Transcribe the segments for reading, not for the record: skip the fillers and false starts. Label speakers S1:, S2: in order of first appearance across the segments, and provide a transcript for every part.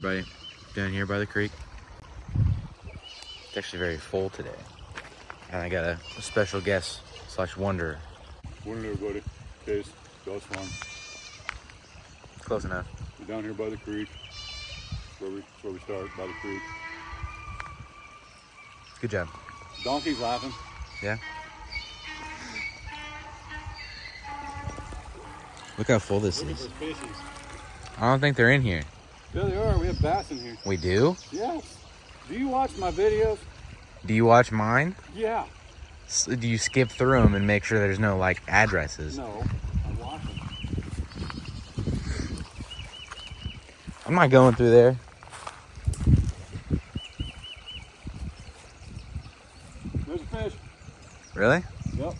S1: Buddy, down here by the creek. It's actually very full today. And I got a special guest / wanderer.
S2: Morning, everybody. Case, Dust Farm.
S1: Close enough.
S2: We're down here by the creek. That's where we start, by the creek.
S1: Good job.
S2: Donkey's laughing.
S1: Yeah. Look how full this
S2: Looking
S1: is.
S2: for fishes.
S1: I don't think they're in here.
S2: Yeah, they are. We have bass in here.
S1: We do?
S2: Yes. Do you watch my videos?
S1: Do you watch mine?
S2: Yeah.
S1: Do you skip through them and make sure there's no, like, addresses?
S2: No, I watch them.
S1: I'm not going through there.
S2: There's a fish.
S1: Really?
S2: Yep.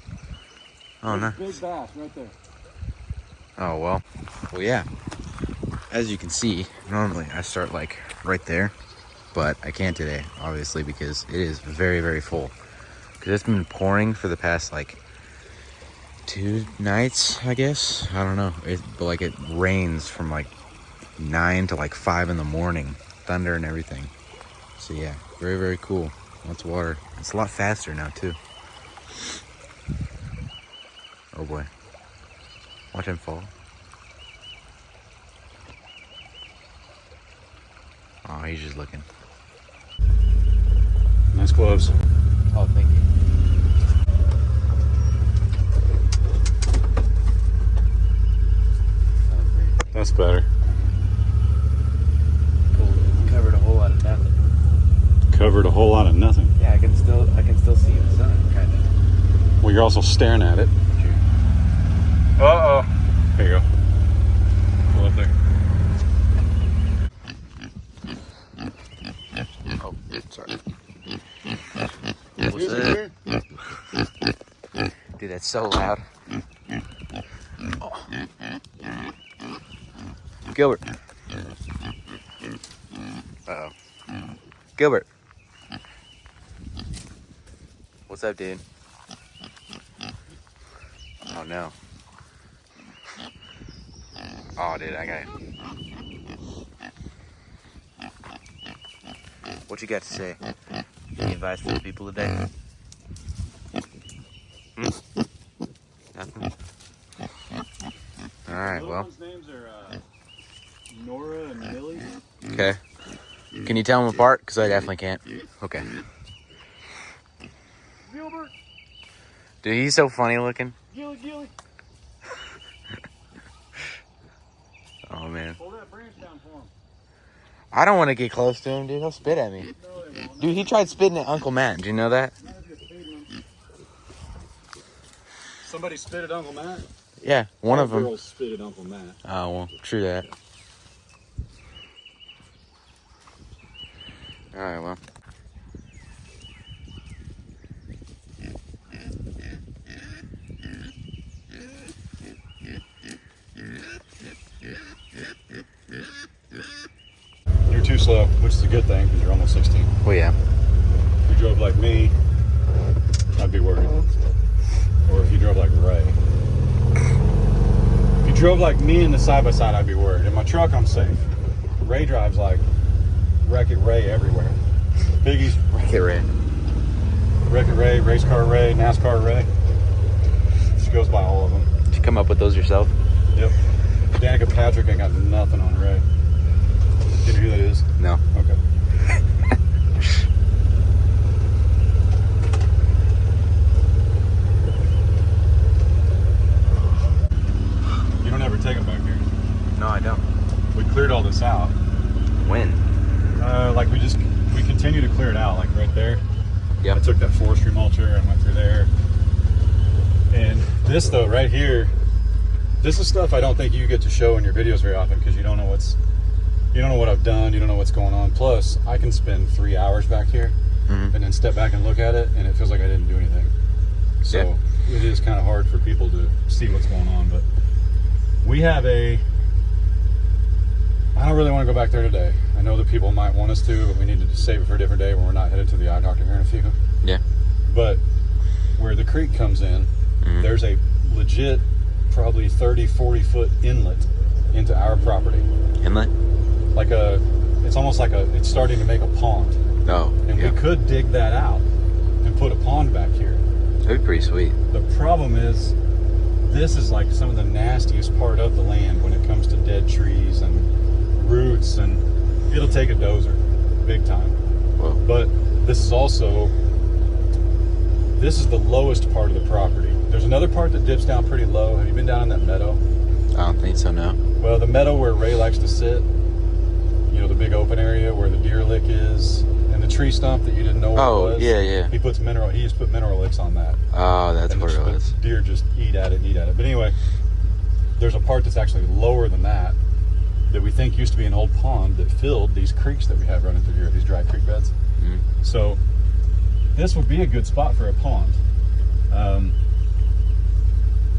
S1: Oh, no.
S2: Big bass right there.
S1: Oh, well. Well, yeah. As you can see, normally I start, like, right there. But I can't today, obviously, because it is very, very full. Because it's been pouring for the past, like, 2 nights, I guess. I don't know. But, like, it rains from, like, 9 to, like, 5 in the morning. Thunder and everything. So, yeah. Very, very cool. Lots of water. It's a lot faster now, too. Oh, boy. Watch him fall. Oh, he's just looking.
S2: Nice gloves.
S1: Oh, thank you.
S2: That's better.
S1: Cool. Covered a whole lot of nothing.
S2: Covered a whole lot of nothing.
S1: Yeah, I can still see the sun, kind of.
S2: Well, you're also staring at it.
S1: True.
S2: Uh-oh. There you go. Pull up there.
S1: Oh, sorry.
S2: What's that?
S1: Dude, that's so loud. Oh. Gilbert. Uh-oh. Gilbert. What's up, dude? Oh, no. Oh, dude, I got it. What you got to say? Any advice for the people today? Nothing? Alright, well.
S2: Those names are Nora and Millie.
S1: Okay. Can you tell them apart? Because I definitely can't. Okay.
S2: Gilbert.
S1: Dude, he's so funny looking.
S2: Gilly.
S1: Oh, man.
S2: Hold that branch down for him.
S1: I don't want to get close to him, dude. He'll spit at me.
S2: No, they won't.
S1: Dude, he tried spitting at Uncle Matt. Did you know that?
S2: Somebody spit at Uncle Matt?
S1: Yeah, one of them.
S2: Girls spit at Uncle Matt.
S1: Oh, well, true that. Alright, well.
S2: You're too slow, which is a good thing because you're almost 16.
S1: Well, yeah.
S2: If you drove like me, I'd be worried. Or if you drove like Ray. If you drove like me in the side-by-side, I'd be worried. In my truck, I'm safe. Ray drives like Wreck-It Ray everywhere. Biggie's
S1: Wreck-It Ray.
S2: Wreck-It Ray, Race Car Ray, NASCAR Ray. She goes by all of them.
S1: Did you come up with those yourself?
S2: Yep. Danica Patrick ain't got nothing on Ray. Do you know who that is?
S1: No.
S2: Okay. You don't ever take them back here.
S1: No, I don't.
S2: We cleared all this out.
S1: When?
S2: We continue to clear it out, like right there.
S1: Yep.
S2: I took that forestry mulcher and went through there. And this though, right here, this is stuff I don't think you get to show in your videos very often because you don't know what I've done, you don't know what's going on. Plus, I can spend 3 hours back here and then step back and look at it, and it feels like I didn't do anything. So it is kind of hard for people to see what's going on. But we have I don't really want to go back there today. I know that people might want us to, but we need to save it for a different day when we're not headed to the eye doctor here in a few.
S1: Yeah.
S2: But where the creek comes in, there's a legit probably 30-40 foot inlet into our property.
S1: Inlet?
S2: Like it's almost like it's starting to make a pond.
S1: Oh,
S2: And
S1: yeah.
S2: we could dig that out and put a pond back here.
S1: That'd be pretty sweet.
S2: The problem is, this is like some of the nastiest part of the land when it comes to dead trees and roots, and it'll take a dozer, big time.
S1: Whoa.
S2: But this is also, this is the lowest part of the property. There's another part that dips down pretty low. Have you been down in that meadow?
S1: I don't think so, no.
S2: Well, the meadow where Ray likes to sit, you know, the big open area where the deer lick is, and the tree stump that you didn't know what it was.
S1: Yeah.
S2: He used to put mineral licks on that.
S1: Oh, that's
S2: And
S1: what it was.
S2: Deer just eat at it. But anyway, there's a part that's actually lower than that we think used to be an old pond that filled these creeks that we have running through here, these dry creek beds.
S1: Mm-hmm.
S2: So this would be a good spot for a pond.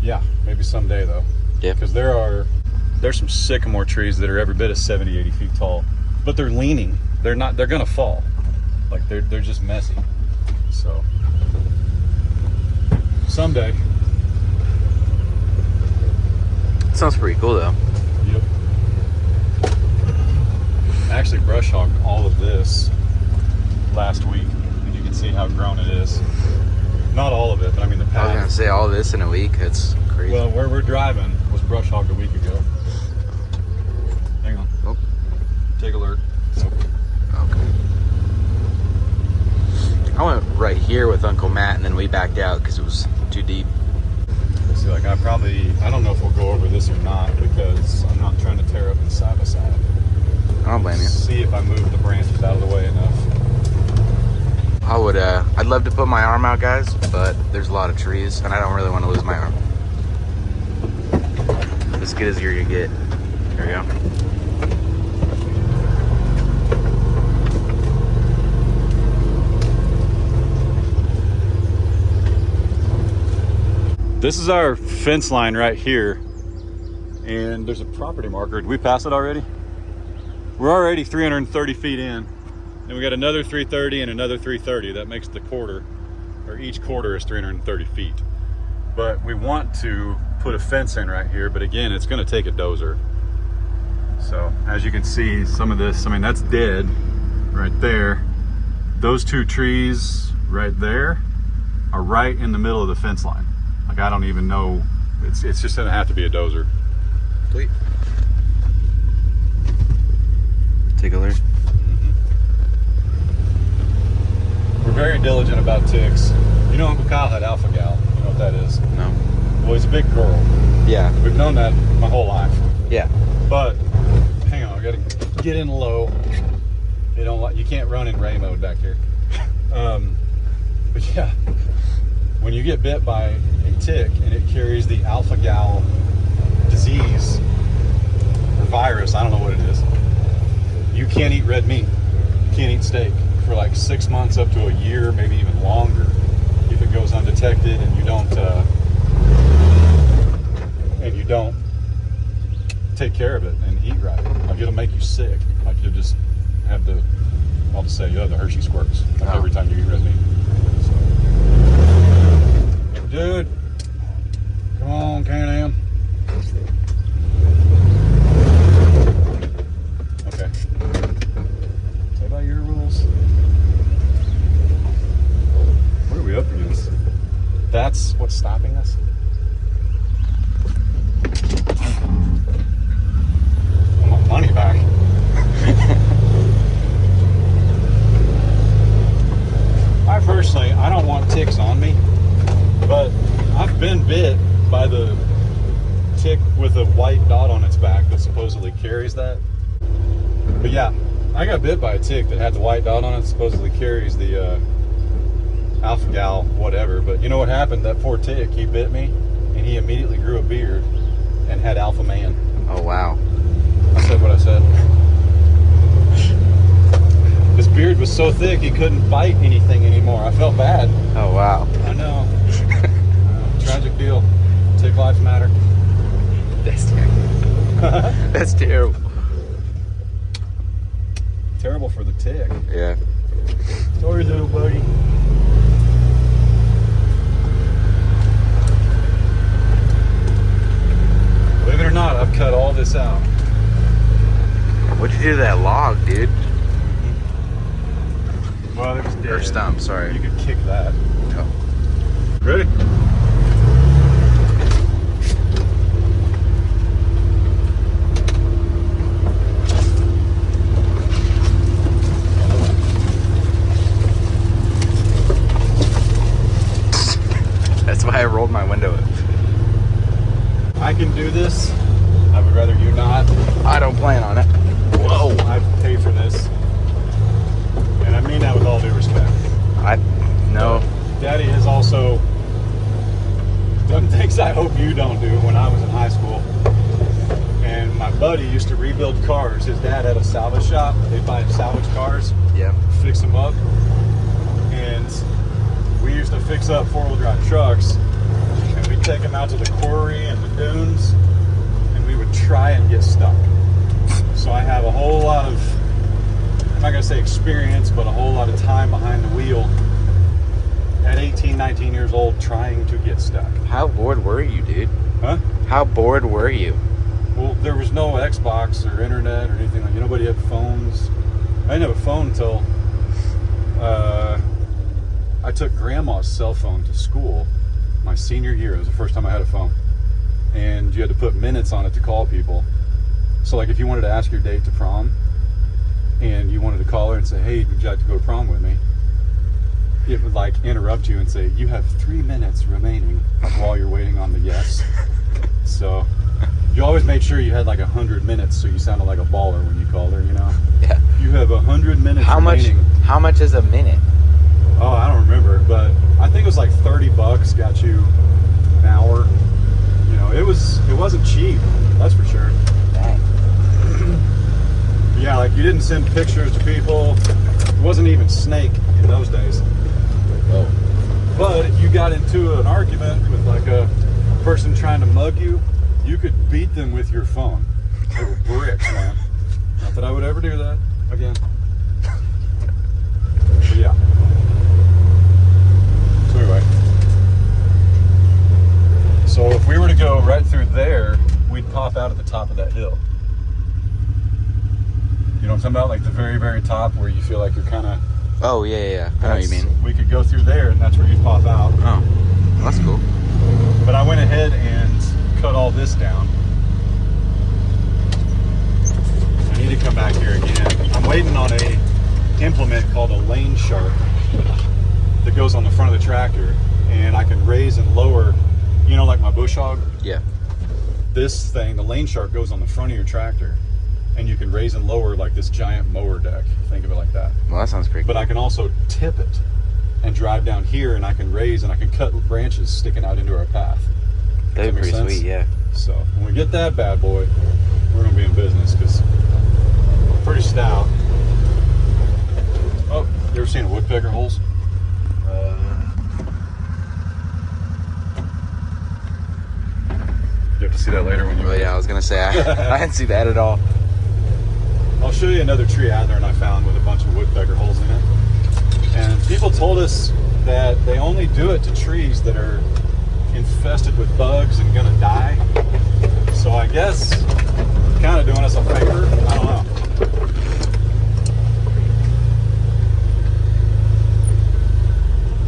S2: Yeah, maybe someday though.
S1: Yeah.
S2: Because there's some sycamore trees that are every bit of 70, 80 feet tall, but they're leaning. They're gonna fall. Like they're just messy. So someday.
S1: Sounds pretty cool though.
S2: Yep. I actually brush hogged all of this last week, and you can see how grown it is. Not all of it, but I mean the
S1: I was
S2: path.
S1: gonna say all this in a week. That's crazy.
S2: Well, where we're driving was brush hogged a week ago. Hang on.
S1: Oh.
S2: Take a look. Nope.
S1: Okay. I went right here with Uncle Matt, and then we backed out because it was too deep.
S2: See, like I don't know if we'll go over this or not, because I'm not trying to tear up the side by side.
S1: I don't blame you.
S2: See if I move the branches out of the way enough.
S1: I'd love to put my arm out, guys, but there's a lot of trees, and I don't really want to lose my arm. As good as you're gonna get. There we go.
S2: This is our fence line right here, and there's a property marker. Did we pass it already? We're already 330 feet in, and we got another 330 and another 330. That makes the quarter, or each quarter is 330 feet. But we want to put a fence in right here, but again, it's gonna take a dozer. So as you can see, some of this, I mean, that's dead right there. Those two trees right there are right in the middle of the fence line. Like, I don't even know, it's just gonna have to be a dozer.
S1: Sweet. Take a look.
S2: We're very diligent about ticks. You know, Uncle Kyle had alpha gal. You know what that is?
S1: No.
S2: Well, he's a big girl.
S1: Yeah.
S2: We've known that my whole life.
S1: Yeah.
S2: But hang on, I gotta get in low. They don't like, you can't run in Ray mode back here. But yeah, when you get bit by a tick and it carries the alpha gal disease or virus, I don't know what it is, you can't eat red meat. You can't eat steak for like 6 months up to a year, maybe even longer, if it goes undetected and you don't take care of it and eat right. Like, it'll make you sick. Like, you'll just have I'll just say, you'll have the Hershey squirts like every time you eat red meat. So. Dude, come on, Can-Am. Okay. Play by your rules. What are we up against? That's what's stopping us? I want my money back. I don't want ticks on me, but I've been bit by the tick with a white dot on its back that supposedly carries that. But yeah, I got bit by a tick that had the white dot on it, supposedly carries the alpha gal whatever. But you know what happened? That poor tick, he bit me and he immediately grew a beard and had alpha man.
S1: Oh, wow.
S2: I said what I said. His beard was so thick he couldn't bite anything anymore. I felt bad.
S1: Oh, wow.
S2: I know. Tragic deal. Tick lives matter.
S1: That's terrible. That's terrible.
S2: Terrible for the tick.
S1: Yeah.
S2: Sorry, little buddy. Believe it or not, I've cut all this out.
S1: What'd you do to that log, dude? stump, sorry.
S2: You could kick that.
S1: Oh.
S2: Ready?
S1: That's why I rolled my window up.
S2: I can do this. I would rather you not.
S1: I don't plan on it. Whoa.
S2: I pay for this. And I mean that with all due respect.
S1: No.
S2: Daddy has also done things I hope you don't do when I was in high school. And my buddy used to rebuild cars. His dad had a salvage shop. They'd buy salvage cars,
S1: Yeah.
S2: fix them up. And we used to fix up four-wheel drive trucks. And we'd take them out to the quarry and the dunes. And we would try and get stuck. So I have a whole lot of, I'm not going to say experience, but a whole lot of time behind the wheel at 18, 19 years old trying to get stuck.
S1: How bored were you, dude?
S2: Huh?
S1: How bored were you?
S2: Well, there was no Xbox or internet or anything like that. Nobody had phones. I didn't have a phone until I took grandma's cell phone to school my senior year. It was the first time I had a phone. And you had to put minutes on it to call people. So like if you wanted to ask your date to prom and you wanted to call her and say, hey, would you like to go to prom with me? It would like interrupt you and say, you have 3 minutes remaining while you're waiting on the yes. So you always made sure you had like 100 minutes so you sounded like a baller when you called her, you know?
S1: Yeah.
S2: You have 100 minutes remaining.
S1: How much is a minute?
S2: Oh, I don't remember, but I think it was like $30 got you an hour. You know, it wasn't cheap, that's for sure.
S1: Dang.
S2: Yeah, like you didn't send pictures to people. It wasn't even Snake in those days.
S1: Oh.
S2: But if you got into an argument with like a person trying to mug you, you could beat them with your phone. They were bricks, man. Not that I would ever do that again. But yeah. So anyway. So if we were to go right through there, we'd pop out at the top of that hill. You know what I'm talking about? Like the very, very top where you feel like you're kind of...
S1: Oh, yeah. I know what you mean.
S2: We could go through there and that's where you'd pop out.
S1: Oh, that's cool.
S2: But I went ahead and cut all this down. I need to come back here again. I'm waiting on a implement called a lane shark that goes on the front of the tractor, and I can raise and lower, you know, like my bush hog.
S1: Yeah.
S2: This thing, the lane shark, goes on the front of your tractor, and you can raise and lower like this giant mower deck. Think of it like that.
S1: Well, that sounds pretty cool.
S2: But I can also tip it and drive down here, and I can raise and I can cut branches sticking out into our path.
S1: That'd be pretty
S2: sense?
S1: sweet, yeah.
S2: So when we get that bad boy, we're gonna be in business because we're pretty stout. Oh, you ever seen woodpecker holes? You have to see that later when you.
S1: Well, yeah, I was gonna say I didn't see that at all.
S2: I'll show you another tree out there and I found with a bunch of woodpecker holes in it. And people told us that they only do it to trees that are infested with bugs and gonna die. So I guess kind of doing us a favor. I don't know.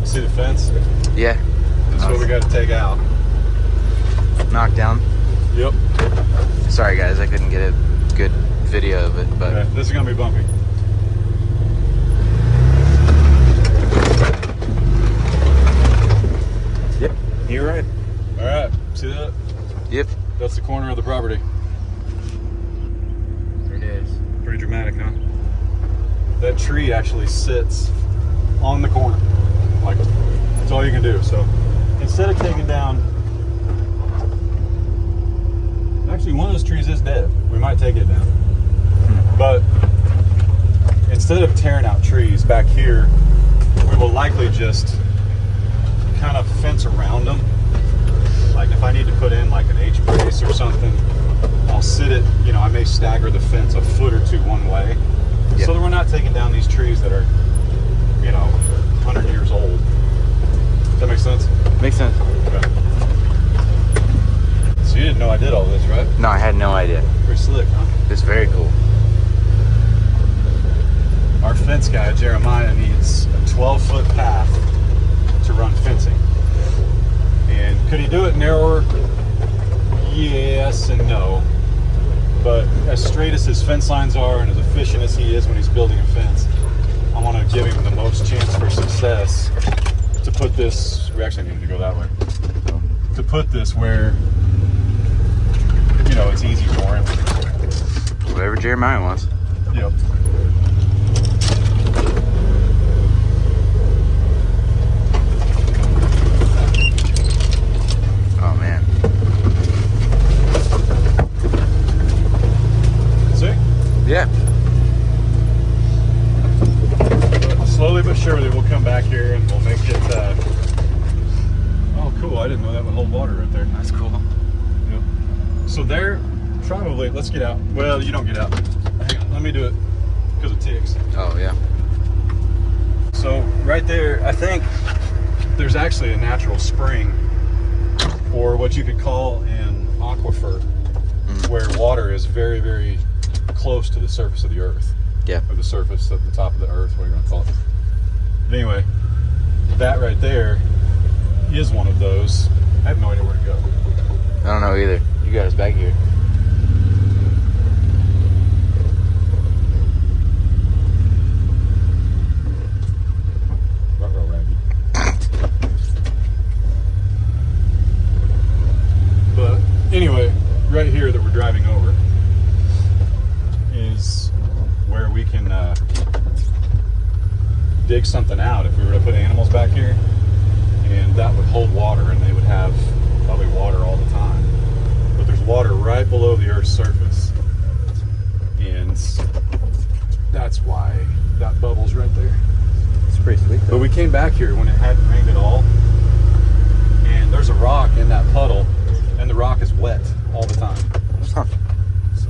S2: See the fence?
S1: Yeah.
S2: That's what we got to take out.
S1: Knocked down.
S2: Yep.
S1: Sorry, guys, I couldn't get a good video of it, but
S2: Okay, this is gonna be bumpy.
S1: Yep.
S2: You're right. All right. See that?
S1: Yep.
S2: That's the corner of the property.
S1: There it is.
S2: Pretty dramatic, huh? That tree actually sits on the corner. Like, that's all you can do. So instead of taking down, actually one of those trees is dead. We might take it down. But instead of tearing out trees back here, we will likely just kind of fence around them. Like if I need to put in like an H-brace or something, I'll sit it, you know, I may stagger the fence a foot or two one way.
S1: Yep.
S2: So that we're not taking down these trees that are, you know, 100 years old. Does that make sense?
S1: Makes sense.
S2: Okay. So you didn't know I did all this, right?
S1: No, I had no idea.
S2: Pretty slick, huh?
S1: It's very cool.
S2: Our fence guy, Jeremiah, needs a 12-foot path to run fencing. And could he do it narrower? Yes and no. But as straight as his fence lines are and as efficient as he is when he's building a fence, I want to give him the most chance for success to put this, we actually need to go that way, to put this where, you know, it's easy for him.
S1: Whatever Jeremiah wants.
S2: Yep.
S1: Oh man.
S2: See?
S1: Yeah.
S2: But slowly but surely we'll come back here and we'll make it, oh cool, I didn't know that would hold water right there.
S1: That's cool.
S2: Yep. So there, probably, let's get out. Well, you don't get out. Hang on, let me do it because of ticks.
S1: Oh yeah.
S2: So right there, I think there's actually a natural spring, or what you could call an aquifer, where water is very, very close to the surface of the earth.
S1: Yeah.
S2: Or the surface of the top of the earth, what are you going to call it? But anyway, that right there is one of those. I have no idea where to go.
S1: I don't know either. You got us back here.
S2: Ruh-roh, Raggy. But anyway, right here that we're driving over is where we can dig something out if we were to put animals back here, and that would hold water and they would have probably water all the time. But there's water right below the Earth's surface, and that's why that bubble's right there.
S1: It's pretty sweet though.
S2: But we came back here when it hadn't rained at all, and there's a rock in that puddle, and the rock is wet all the time.
S1: Huh.
S2: So,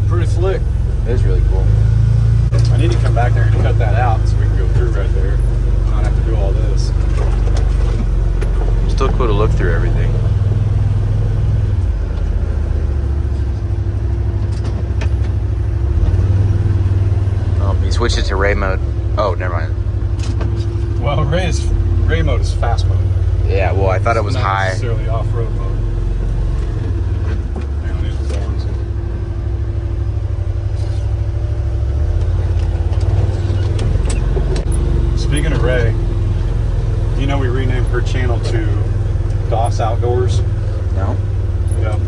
S2: pretty slick.
S1: It is really cool.
S2: I need to come back there and cut that out so we can go through right there and not have to do all this.
S1: Still cool to look through everything. Oh, he switched it to Ray mode. Oh, never mind.
S2: Well, Ray mode is fast mode.
S1: Yeah, well, I thought it was
S2: Not
S1: high.
S2: necessarily off-road mode. Hang on, these are thorns. Speaking of Ray, you know we renamed her channel to DOS Outdoors?
S1: No?
S2: Yeah.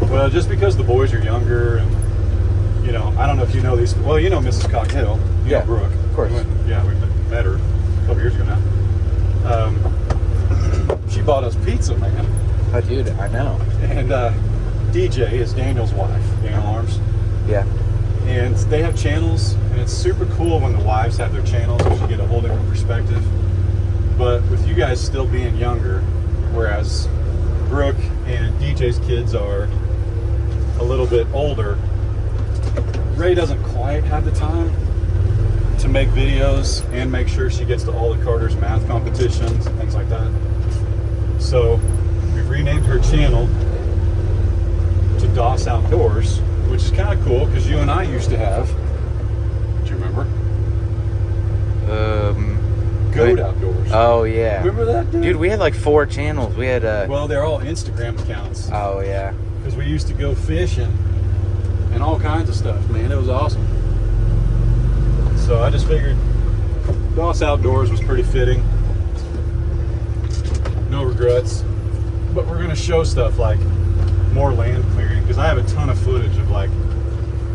S2: Well, just because the boys are younger and, you know, I don't know if you know these. Well, you know Mrs. Coghill. You
S1: Yeah,
S2: know Brooke.
S1: of course.
S2: We met her a couple years ago now. She bought us pizza, man.
S1: Oh, dude, I know.
S2: And DJ is Daniel's wife, Daniel Arms.
S1: Yeah.
S2: And they have channels, and it's super cool when the wives have their channels because you get a whole different perspective. But with you guys still being younger, whereas Brooke and DJ's kids are a little bit older, Ray doesn't quite have the time to make videos and make sure she gets to all the Carter's math competitions and things like that. So we've renamed her channel to DOS Outdoors, which is kind of cool because you and I used to have, do you remember? Goat Outdoors.
S1: Oh, yeah.
S2: Remember that, dude?
S1: Dude, we had like 4 channels. We had
S2: Well, they're all Instagram accounts
S1: oh, yeah.
S2: because we used to go fishing and all kinds of stuff, man. It was awesome. So I just figured DOS Outdoors was pretty fitting. No regrets. But we're going to show stuff like more land clearing because I have a ton of footage of like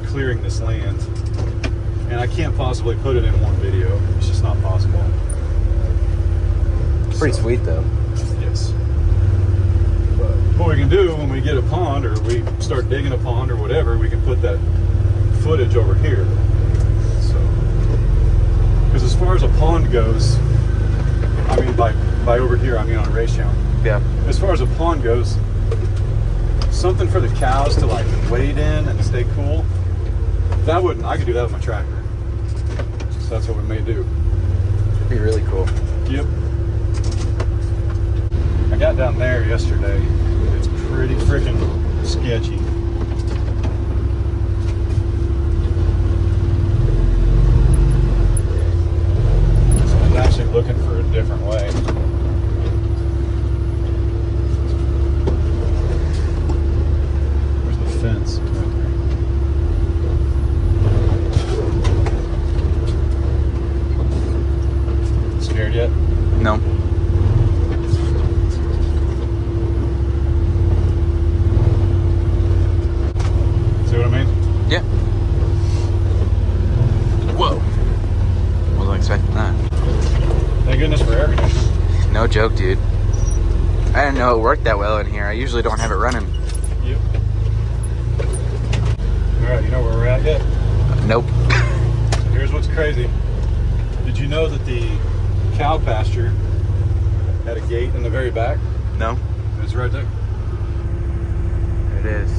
S2: clearing this land. And I can't possibly put it in one video. It's just not possible.
S1: Pretty
S2: So,
S1: sweet, though.
S2: Yes. But what we can do when we get a pond or we start digging a pond or whatever, we can put that footage over here. So, because as far as a pond goes, I mean by over here, I mean on a race channel.
S1: Yeah.
S2: As far as a pond goes, something for the cows to like wade in and stay cool. That wouldn't. I could do that with my tractor. So that's what we may do.
S1: It'd be really cool.
S2: Yep. I got down there yesterday. It's pretty freaking sketchy.
S1: joke, dude. I didn't know it worked that well in here. I usually don't have it running.
S2: Yep. All right, you know where we're at yet?
S1: Nope.
S2: So here's what's crazy. Did you know that the cow pasture had a gate in the very back?
S1: No.
S2: It's right there.
S1: There it is.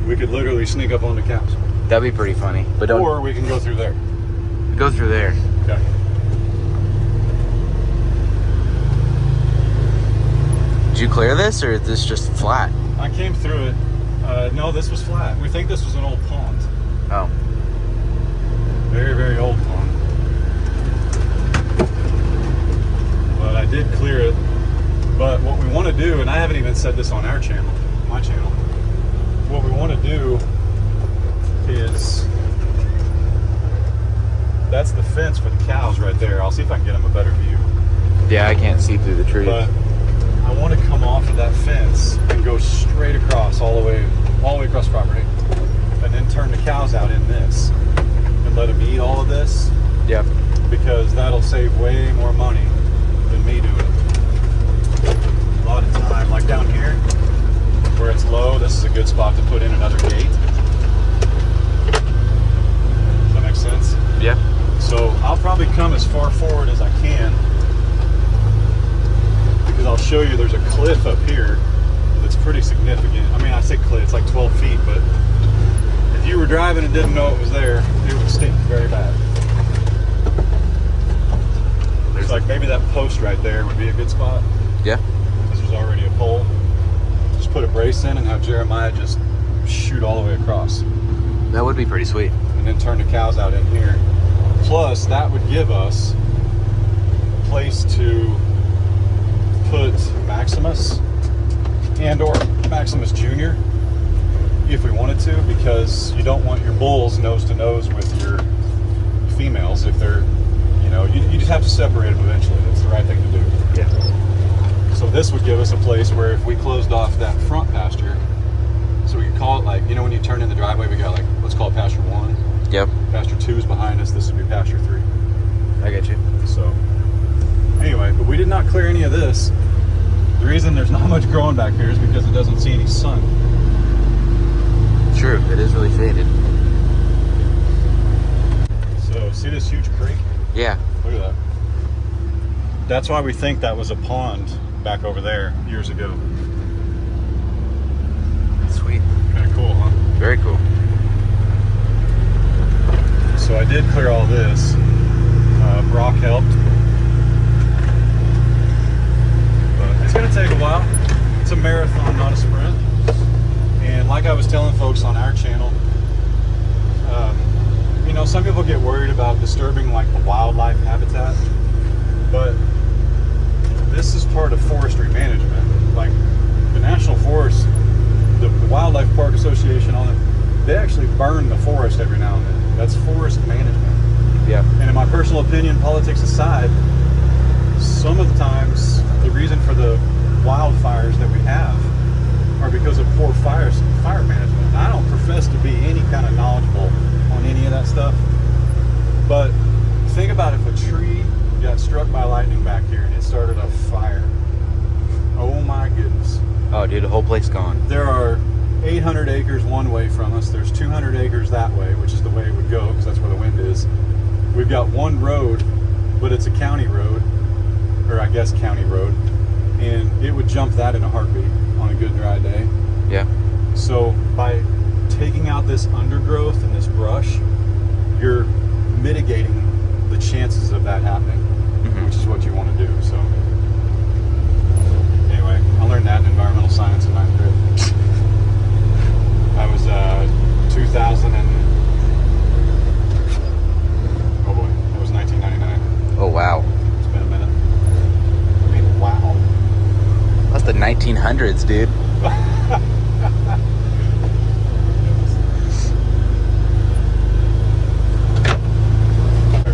S2: We could literally sneak up on the cows.
S1: That'd be pretty funny. But don't
S2: Or we can go through there.
S1: go through there.
S2: Okay.
S1: Did you clear this, or is this just flat?
S2: I came through it. No, this was flat. We think this was an old pond.
S1: Oh.
S2: Very, very old pond. But I did clear it. But what we want to do, and I haven't even said this on our channel, my channel, what we want to do is, that's the fence for the cows right there. I'll see if I can get them a better view.
S1: Yeah, I can't see through the trees.
S2: But I want to come off of that fence and go straight across all the way across property, and then turn the cows out in this and let them eat all of this.
S1: Yep.
S2: Because that'll save way more money than me doing it. A lot of time, like down here where it's low, this is a good spot to put in another gate. Does that make sense?
S1: Yeah.
S2: So I'll probably come as far forward as I can, because I'll show you there's a cliff up here that's pretty significant. I mean, I say cliff, it's like 12 feet, but if you were driving and didn't know it was there, it would stink very bad. There's like maybe that post right there would be a good spot.
S1: Yeah.
S2: Because there's already a pole. Just put a brace in and have Jeremiah just shoot all the way across.
S1: That would be pretty sweet.
S2: And then turn the cows out in here. Plus, that would give us a place to put Maximus and or Maximus Jr. if we wanted to, because you don't want your bulls nose to nose with your females if they're, you know, you just have to separate them eventually. That's the right thing to do.
S1: Yeah.
S2: So this would give us a place where if we closed off that front pasture, so we could call it, like, you know, when you turn in the driveway, we got, like, let's call it pasture 1.
S1: Yep.
S2: Pasture 2 is behind us. This would be pasture 3.
S1: I get you.
S2: So anyway, but we did not clear any of this. The reason there's not much growing back here is because it doesn't see any sun.
S1: True. It is really faded.
S2: So see this huge creek?
S1: Yeah.
S2: Look at that. That's why we think that was a pond back over there years ago.
S1: Sweet.
S2: Kind of cool, huh?
S1: Very cool.
S2: So I did clear all this. Brock helped. But it's going to take a while. It's a marathon, not a sprint. And like I was telling folks on our channel, you know, some people get worried about disturbing like the wildlife habitat, but this is part of forestry management. Like the National Forest, the Wildlife Park Association, on it, they actually burn the forest every now and then. That's forest management.
S1: Yeah.
S2: And in my personal opinion, politics aside, some of the times the reason for the wildfires that we have are because of poor fire management. And I don't profess to be any kind of knowledgeable on any of that stuff, but think about if a tree got struck by lightning back here and it started a fire. Oh my goodness.
S1: Oh, dude, the whole place gone.
S2: There are 800 acres one way from us. There's 200 acres that way, which is the way it would go because that's where the wind is. We've got one road, but it's a county road, or I guess county road, and it would jump that in a heartbeat on a good dry day.
S1: Yeah.
S2: So by taking out this undergrowth and this brush, you're mitigating the chances of that happening, which is what you want to do. So anyway, I learned that in environmental science in 9th grade. I was 2000 and oh boy, that was 1999.
S1: Oh, wow.
S2: It's been a minute. I mean, wow.
S1: That's the 1900s, dude.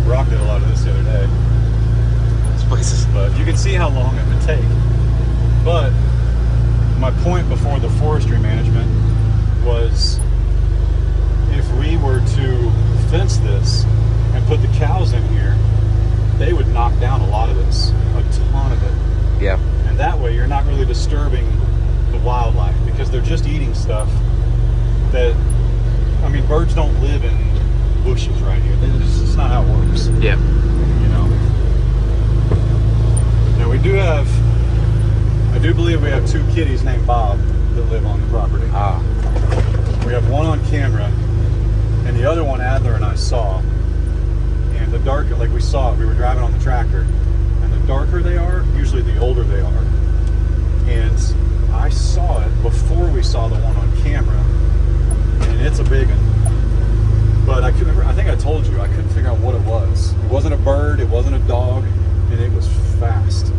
S2: Brock did a lot of this the other day.
S1: This place is...
S2: But you can see how long it would take. But my point before the forestry management was if we were to fence this and put the cows in here, they would knock down a lot of this, a ton of it.
S1: Yeah.
S2: And that way you're not really disturbing the wildlife, because they're just eating stuff that, I mean, birds don't live in bushes right here. It's not how it works.
S1: Yeah.
S2: You know. Now we do have, I do believe we have 2 kitties named Bob that live on the property.
S1: Ah.
S2: We have one on camera, and the other one Adler and I saw. And the darker, like we saw it, we were driving on the tractor, and the darker they are, usually the older they are. And I saw it before we saw the one on camera, and it's a big one. But I couldn't. I think I told you I couldn't figure out what it was. It wasn't a bird. It wasn't a dog, and it was fast.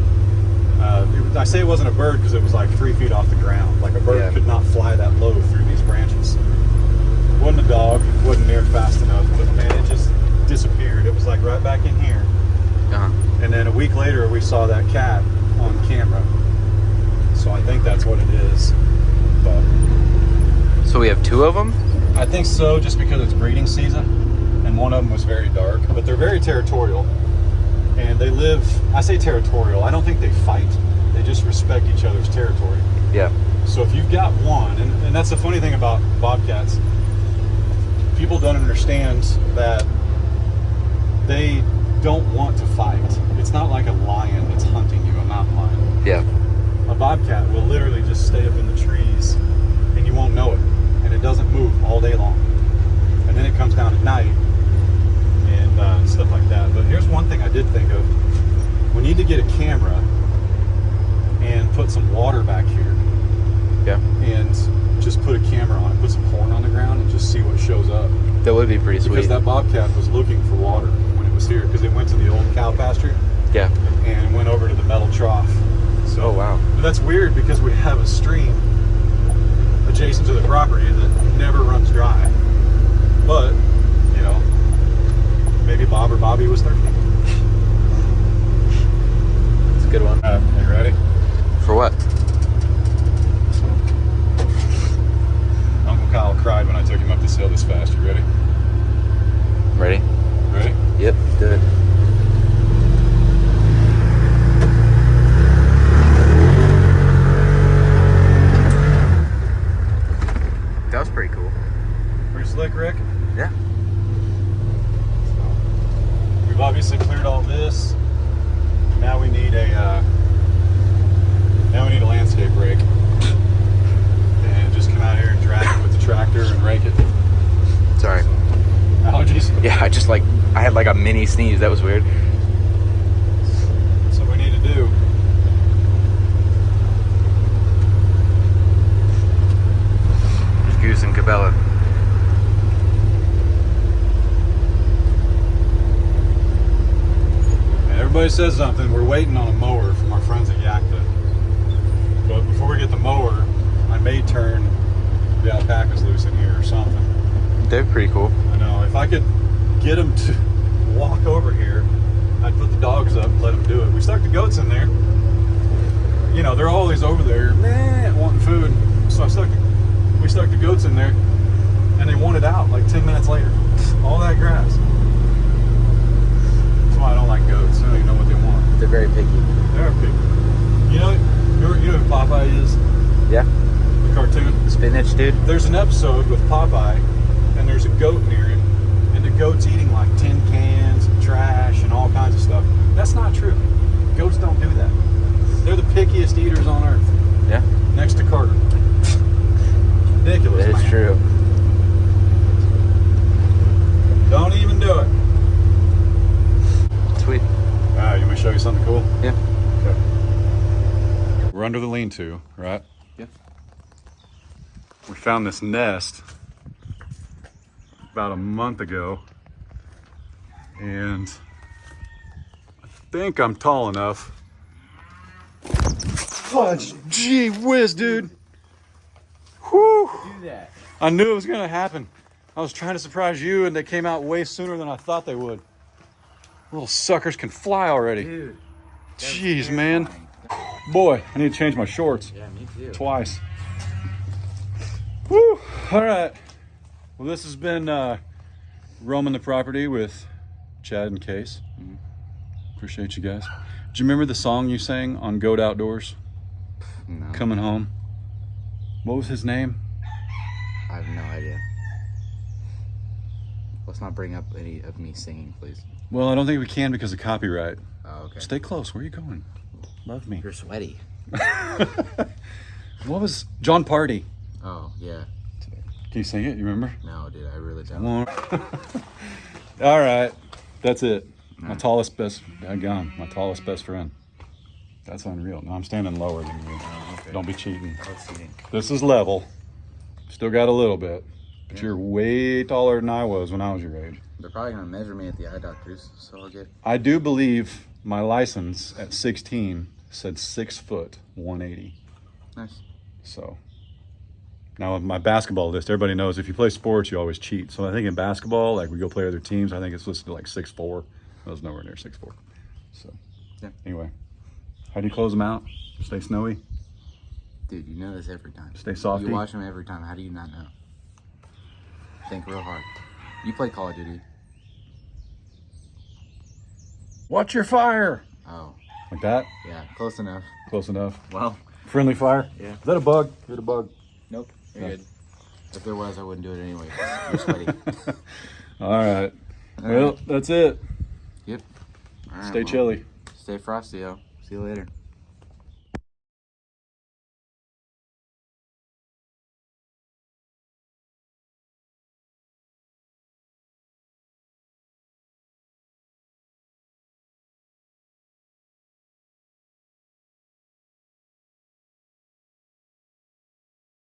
S2: I say it wasn't a bird because it was like 3 feet off the ground. Like a bird could not fly that low through these branches. It wasn't a dog. It wasn't near fast enough. But man, it just disappeared. It was like right back in here. And then a week later, we saw that cat on camera. So I think that's what it is. But
S1: So we have 2 of them?
S2: I think so, just because it's breeding season, and one of them was very dark. But they're very territorial, and they live. I say territorial. I don't think they fight. They just respect each other's territory.
S1: Yeah.
S2: So if you've got one, and that's the funny thing about bobcats, people don't understand that they don't want to fight. It's not like a lion that's hunting you, a mountain lion.
S1: Yeah.
S2: A bobcat will literally just stay up in the trees, and you won't know it, and it doesn't move all day long. And then it comes down at night, and stuff like that. But here's one thing I did think of. We need to get a camera and put some water back here.
S1: Yeah.
S2: And just put a camera on it, put some corn on the ground, and just see what shows up.
S1: That would be pretty sweet.
S2: Because that bobcat was looking for water when it was here, because it went to the old cow pasture.
S1: Yeah.
S2: And went over to the metal trough. So,
S1: oh, wow.
S2: But that's weird because we have a stream adjacent to the property that never runs dry. But, you know, maybe Bob or Bobby was thirsty.
S1: It's a good one.
S2: Are you ready?
S1: For what?
S2: Uncle Kyle cried when I took him up this hill this fast. You ready?
S1: Ready?
S2: Ready?
S1: Yep, do it. That was pretty cool.
S2: Pretty slick, Rick?
S1: Yeah.
S2: So, we've obviously cleared all this. Now we need a landscape rake. And just come out here and drag it with the tractor and rake it.
S1: Sorry.
S2: Allergies?
S1: Yeah, I had like a mini sneeze. That was weird.
S2: That's what we need to do.
S1: There's Goose and Cabela.
S2: Everybody says something. We're waiting on a mower from our friends at Yakta. But before we get the mower, I may turn the alpacas loose in here or something.
S1: They're pretty cool.
S2: I know. If I could get them to walk over here, I'd put the dogs up and let them do it. We stuck the goats in there. You know, they're always over there, wanting food. So we stuck the goats in there, and they wanted out like 10 minutes later. All that grass. That's why I don't like goats. I don't even know what they want.
S1: They're very picky.
S2: They're picky. You know who Popeye is?
S1: Yeah.
S2: The cartoon?
S1: Spinach, dude.
S2: There's an episode with Popeye, and there's a goat near him, and the goat's eating like tin cans and trash and all kinds of stuff. That's not true. Goats don't do that. They're the pickiest eaters on earth.
S1: Yeah.
S2: Next to Carter. Ridiculous,
S1: That is
S2: man.
S1: true.
S2: Don't even do it.
S1: Sweet.
S2: You want me to show you something cool?
S1: Yeah.
S2: Okay. We're under the lean-to, right?
S1: Yeah.
S2: We found this nest about a month ago, and I think I'm tall enough. Oh, gee whiz, dude. Whew.
S1: Do that.
S2: I knew it was gonna happen. I was trying to surprise you, and they came out way sooner than I thought they would. Little suckers can fly already.
S1: Dude.
S2: Jeez, man. Boy, I need to change my shorts.
S1: Yeah, me too.
S2: Twice. Woo! All right. Well, this has been roaming the property with Chad and Case. Appreciate you guys. Do you remember the song you sang on Goat Outdoors?
S1: No.
S2: Coming Home. What was his name?
S1: I have no idea. Let's not bring up any of me singing, please.
S2: Well, I don't think we can because of copyright.
S1: Oh, okay.
S2: Stay close. Where are you going? Love me.
S1: You're sweaty.
S2: What was John Party?
S1: Oh, yeah.
S2: Can you sing it? You remember?
S1: No, dude, I really don't.
S2: All right. That's it. My tallest best friend. That's unreal. No, I'm standing lower than you.
S1: Oh, okay.
S2: Don't be cheating.
S1: Let's see.
S2: This is level. Still got a little bit. But you're way taller than I was when I was your age.
S1: They're probably going to measure me at the eye doctors, so I'll get...
S2: I do believe my license at 16 said 6 foot 180.
S1: Nice.
S2: So now with my basketball list, everybody knows if you play sports, you always cheat. So I think in basketball, like we go play other teams, I think it's listed like 6'4". I was nowhere near 6'4". So
S1: yeah.
S2: Anyway, how do you close them out? Stay snowy?
S1: Dude, you know this every time.
S2: Stay softy?
S1: You watch them every time. How do you not know? Think real hard. You play Call of Duty.
S2: Watch your fire!
S1: Oh.
S2: Like that?
S1: Yeah, close enough.
S2: Close enough.
S1: Well.
S2: Friendly fire?
S1: Yeah.
S2: Is that a bug? Hit a bug.
S1: Nope. You're
S2: No.
S1: good. If there was, I wouldn't do it anyway. You're sweaty.
S2: All right. Well, that's it.
S1: Yep. All right,
S2: Stay chilly.
S1: Stay frosty, yo. See you later.